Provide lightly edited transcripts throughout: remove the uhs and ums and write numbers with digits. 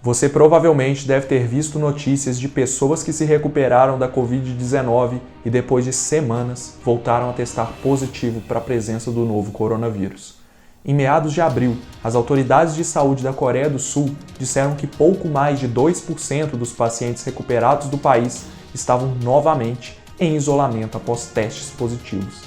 Você provavelmente deve ter visto notícias de pessoas que se recuperaram da Covid-19 e depois de semanas voltaram a testar positivo para a presença do novo coronavírus. Em meados de abril, as autoridades de saúde da Coreia do Sul disseram que pouco mais de 2% dos pacientes recuperados do país estavam novamente em isolamento após testes positivos.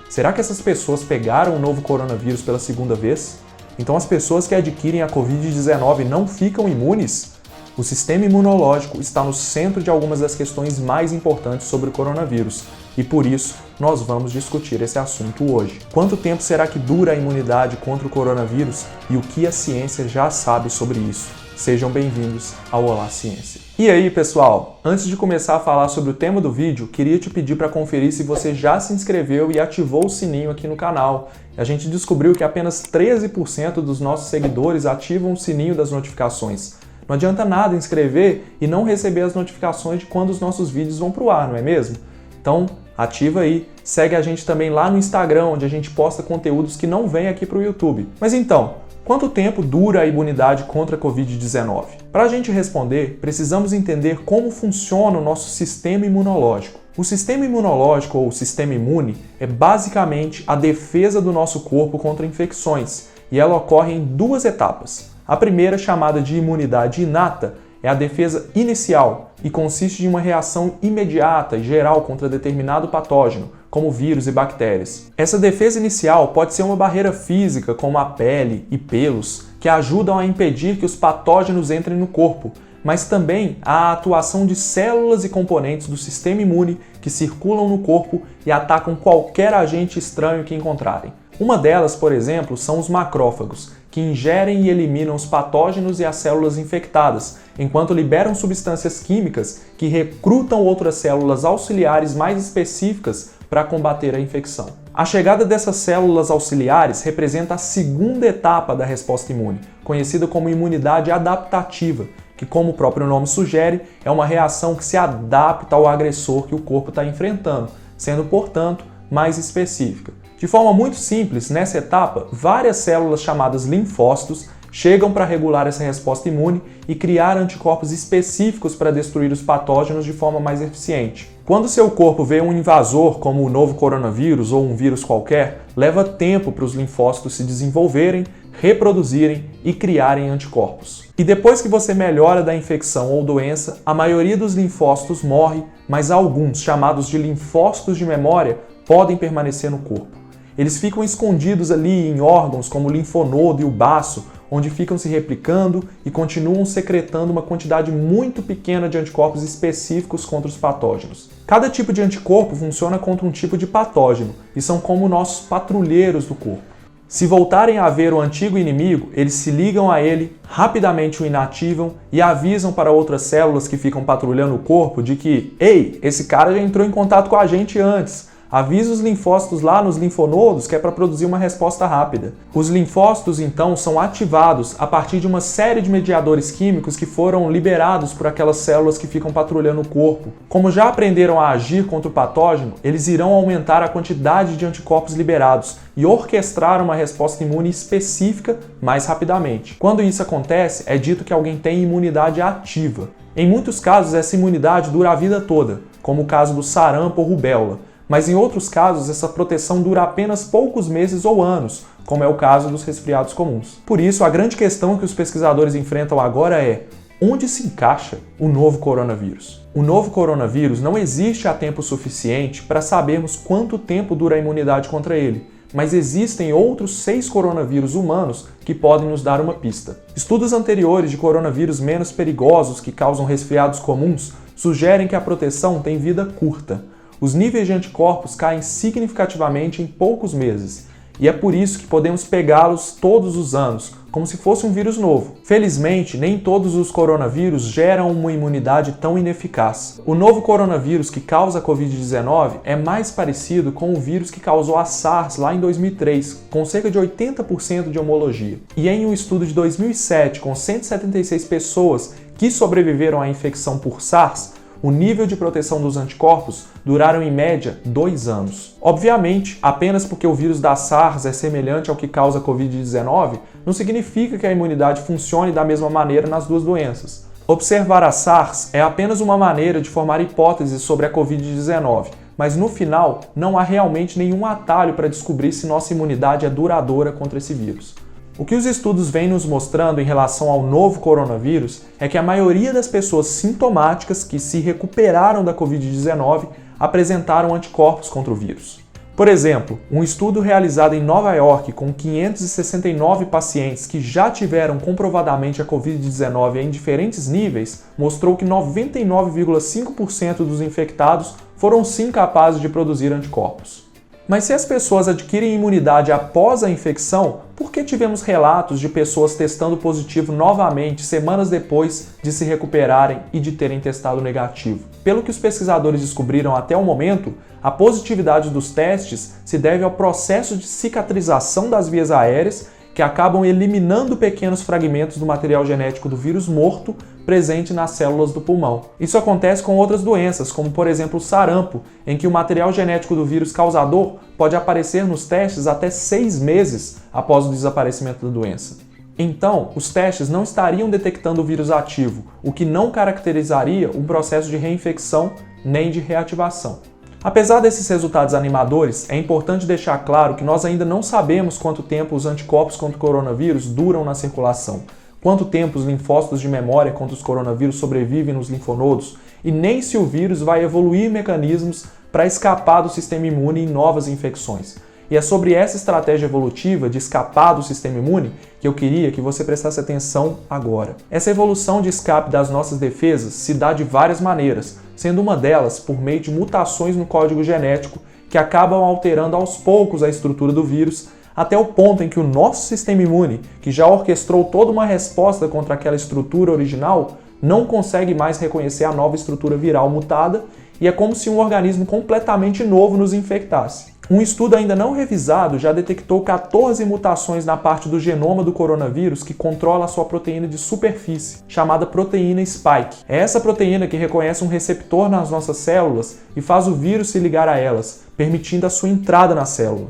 Será que essas pessoas pegaram o novo coronavírus pela segunda vez? Então as pessoas que adquirem a Covid-19 não ficam imunes? O sistema imunológico está no centro de algumas das questões mais importantes sobre o coronavírus e por isso nós vamos discutir esse assunto hoje. Quanto tempo será que dura a imunidade contra o coronavírus e o que a ciência já sabe sobre isso? Sejam bem-vindos ao Olá Ciência. E aí, pessoal? Antes de começar a falar sobre o tema do vídeo, queria te pedir para conferir se você já se inscreveu e ativou o sininho aqui no canal. A gente descobriu que apenas 13% dos nossos seguidores ativam o sininho das notificações. Não adianta nada inscrever e não receber as notificações de quando os nossos vídeos vão pro ar, não é mesmo? Então, ativa aí. Segue a gente também lá no Instagram, onde a gente posta conteúdos que não vêm aqui pro YouTube. Mas então, quanto tempo dura a imunidade contra a Covid-19? Para a gente responder, precisamos entender como funciona o nosso sistema imunológico. O sistema imunológico, ou sistema imune, é basicamente a defesa do nosso corpo contra infecções, e ela ocorre em duas etapas. A primeira, chamada de imunidade inata, é a defesa inicial e consiste em uma reação imediata e geral contra determinado patógeno, como vírus e bactérias. Essa defesa inicial pode ser uma barreira física, como a pele e pelos, que ajudam a impedir que os patógenos entrem no corpo, mas também a atuação de células e componentes do sistema imune que circulam no corpo e atacam qualquer agente estranho que encontrarem. Uma delas, por exemplo, são os macrófagos, que ingerem e eliminam os patógenos e as células infectadas, enquanto liberam substâncias químicas que recrutam outras células auxiliares mais específicas para combater a infecção. A chegada dessas células auxiliares representa a segunda etapa da resposta imune, conhecida como imunidade adaptativa, que, como o próprio nome sugere, é uma reação que se adapta ao agressor que o corpo está enfrentando, sendo, portanto, mais específica. De forma muito simples, nessa etapa, várias células chamadas linfócitos chegam para regular essa resposta imune e criar anticorpos específicos para destruir os patógenos de forma mais eficiente. Quando seu corpo vê um invasor, como o novo coronavírus ou um vírus qualquer, leva tempo para os linfócitos se desenvolverem, reproduzirem e criarem anticorpos. E depois que você melhora da infecção ou doença, a maioria dos linfócitos morre, mas alguns, chamados de linfócitos de memória, podem permanecer no corpo. Eles ficam escondidos ali em órgãos como o linfonodo e o baço, onde ficam se replicando e continuam secretando uma quantidade muito pequena de anticorpos específicos contra os patógenos. Cada tipo de anticorpo funciona contra um tipo de patógeno e são como nossos patrulheiros do corpo. Se voltarem a ver o antigo inimigo, eles se ligam a ele, rapidamente o inativam e avisam para outras células que ficam patrulhando o corpo de que, ei, esse cara já entrou em contato com a gente antes. Avisa os linfócitos lá nos linfonodos que é para produzir uma resposta rápida. Os linfócitos, então, são ativados a partir de uma série de mediadores químicos que foram liberados por aquelas células que ficam patrulhando o corpo. Como já aprenderam a agir contra o patógeno, eles irão aumentar a quantidade de anticorpos liberados e orquestrar uma resposta imune específica mais rapidamente. Quando isso acontece, é dito que alguém tem imunidade ativa. Em muitos casos, essa imunidade dura a vida toda, como o caso do sarampo ou rubéola. Mas em outros casos, essa proteção dura apenas poucos meses ou anos, como é o caso dos resfriados comuns. Por isso, a grande questão que os pesquisadores enfrentam agora é: onde se encaixa o novo coronavírus? O novo coronavírus não existe há tempo suficiente para sabermos quanto tempo dura a imunidade contra ele, mas existem outros 6 coronavírus humanos que podem nos dar uma pista. Estudos anteriores de coronavírus menos perigosos que causam resfriados comuns sugerem que a proteção tem vida curta. Os níveis de anticorpos caem significativamente em poucos meses, e é por isso que podemos pegá-los todos os anos, como se fosse um vírus novo. Felizmente, nem todos os coronavírus geram uma imunidade tão ineficaz. O novo coronavírus que causa a Covid-19 é mais parecido com o vírus que causou a SARS lá em 2003, com cerca de 80% de homologia. E em um estudo de 2007, com 176 pessoas que sobreviveram à infecção por SARS, o nível de proteção dos anticorpos duraram em média 2 anos. Obviamente, apenas porque o vírus da SARS é semelhante ao que causa a Covid-19, não significa que a imunidade funcione da mesma maneira nas duas doenças. Observar a SARS é apenas uma maneira de formar hipóteses sobre a Covid-19, mas no final não há realmente nenhum atalho para descobrir se nossa imunidade é duradoura contra esse vírus. O que os estudos vêm nos mostrando em relação ao novo coronavírus é que a maioria das pessoas sintomáticas que se recuperaram da Covid-19 apresentaram anticorpos contra o vírus. Por exemplo, um estudo realizado em Nova York com 569 pacientes que já tiveram comprovadamente a Covid-19 em diferentes níveis mostrou que 99,5% dos infectados foram sim capazes de produzir anticorpos. Mas se as pessoas adquirem imunidade após a infecção, por que tivemos relatos de pessoas testando positivo novamente semanas depois de se recuperarem e de terem testado negativo? Pelo que os pesquisadores descobriram até o momento, a positividade dos testes se deve ao processo de cicatrização das vias aéreas que acabam eliminando pequenos fragmentos do material genético do vírus morto presente nas células do pulmão. Isso acontece com outras doenças, como por exemplo o sarampo, em que o material genético do vírus causador pode aparecer nos testes até 6 meses após o desaparecimento da doença. Então, os testes não estariam detectando o vírus ativo, o que não caracterizaria um processo de reinfecção nem de reativação. Apesar desses resultados animadores, é importante deixar claro que nós ainda não sabemos quanto tempo os anticorpos contra o coronavírus duram na circulação, quanto tempo os linfócitos de memória contra os coronavírus sobrevivem nos linfonodos e nem se o vírus vai evoluir mecanismos para escapar do sistema imune em novas infecções. E é sobre essa estratégia evolutiva de escapar do sistema imune que eu queria que você prestasse atenção agora. Essa evolução de escape das nossas defesas se dá de várias maneiras, sendo uma delas por meio de mutações no código genético que acabam alterando aos poucos a estrutura do vírus, até o ponto em que o nosso sistema imune, que já orquestrou toda uma resposta contra aquela estrutura original, não consegue mais reconhecer a nova estrutura viral mutada e é como se um organismo completamente novo nos infectasse. Um estudo ainda não revisado já detectou 14 mutações na parte do genoma do coronavírus que controla a sua proteína de superfície, chamada proteína spike. É essa proteína que reconhece um receptor nas nossas células e faz o vírus se ligar a elas, permitindo a sua entrada na célula.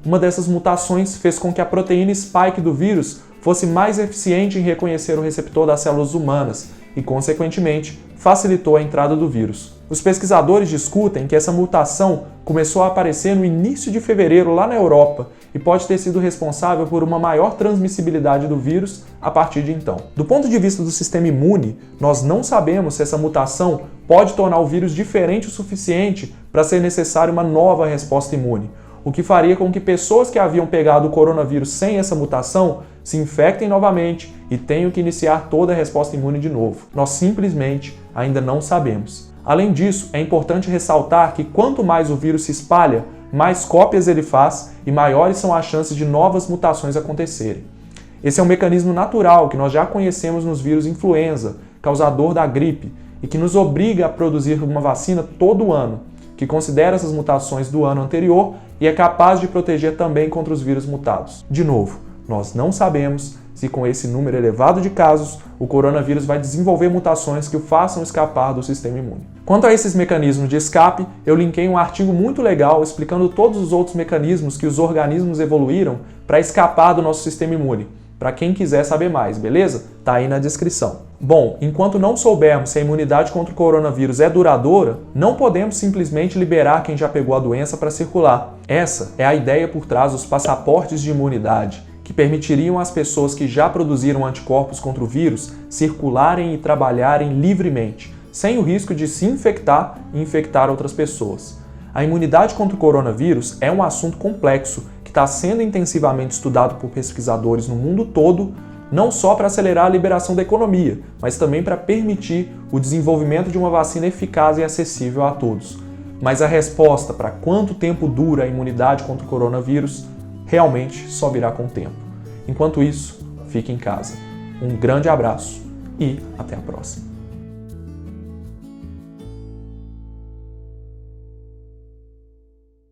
Uma dessas mutações fez com que a proteína spike do vírus fosse mais eficiente em reconhecer o receptor das células humanas e, consequentemente, facilitou a entrada do vírus. Os pesquisadores discutem que essa mutação começou a aparecer no início de fevereiro lá na Europa e pode ter sido responsável por uma maior transmissibilidade do vírus a partir de então. Do ponto de vista do sistema imune, nós não sabemos se essa mutação pode tornar o vírus diferente o suficiente para ser necessária uma nova resposta imune, o que faria com que pessoas que haviam pegado o coronavírus sem essa mutação se infectem novamente e tenham que iniciar toda a resposta imune de novo. Nós simplesmente ainda não sabemos. Além disso, é importante ressaltar que quanto mais o vírus se espalha, mais cópias ele faz e maiores são as chances de novas mutações acontecerem. Esse é um mecanismo natural que nós já conhecemos nos vírus influenza, causador da gripe, e que nos obriga a produzir uma vacina todo ano, que considera essas mutações do ano anterior e é capaz de proteger também contra os vírus mutados. De novo, nós não sabemos se com esse número elevado de casos, o coronavírus vai desenvolver mutações que o façam escapar do sistema imune. Quanto a esses mecanismos de escape, eu linkei um artigo muito legal explicando todos os outros mecanismos que os organismos evoluíram para escapar do nosso sistema imune. Para quem quiser saber mais, beleza? Tá aí na descrição. Bom, enquanto não soubermos se a imunidade contra o coronavírus é duradoura, não podemos simplesmente liberar quem já pegou a doença para circular. Essa é a ideia por trás dos passaportes de imunidade, que permitiriam às pessoas que já produziram anticorpos contra o vírus circularem e trabalharem livremente, sem o risco de se infectar e infectar outras pessoas. A imunidade contra o coronavírus é um assunto complexo que está sendo intensivamente estudado por pesquisadores no mundo todo, não só para acelerar a liberação da economia, mas também para permitir o desenvolvimento de uma vacina eficaz e acessível a todos. Mas a resposta para quanto tempo dura a imunidade contra o coronavírus realmente só virá com o tempo. Enquanto isso, fique em casa. Um grande abraço e até a próxima.